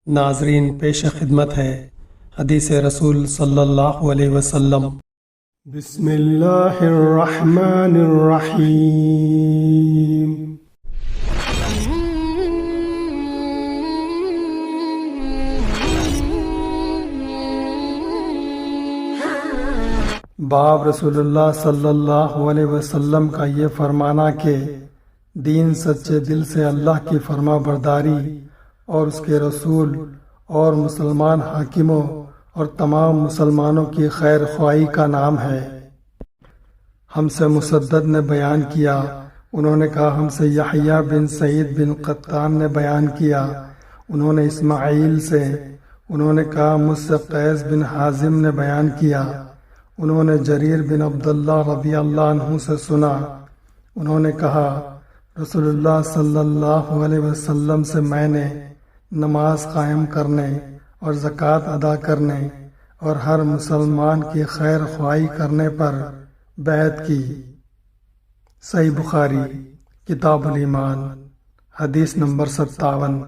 ناظرین، پیش خدمت ہے حدیث رسول صلی اللہ علیہ وسلم۔ بسم اللہ الرحمن الرحیم۔ باب رسول اللہ صلی اللہ علیہ وسلم کا یہ فرمانا کہ دین سچے دل سے اللہ کی فرما برداری اور اس کے رسول اور مسلمان حاکموں اور تمام مسلمانوں کی خیر خواہی کا نام ہے۔ ہم سے مسدد نے بیان کیا، انہوں نے کہا ہم سے یحییٰ بن سعید بن قطان نے بیان کیا، انہوں نے اسماعیل سے، انہوں نے کہا مجھ سے قیس بن حازم نے بیان کیا، انہوں نے جریر بن عبداللہ رضی اللہ عنہ سے سنا، انہوں نے کہا رسول اللہ صلی اللہ علیہ وسلم سے میں نے نماز قائم کرنے اور زکوٰۃ ادا کرنے اور ہر مسلمان کی خیر خواہی کرنے پر بیعت کی۔ صحیح بخاری کتاب الایمان، حدیث نمبر 57۔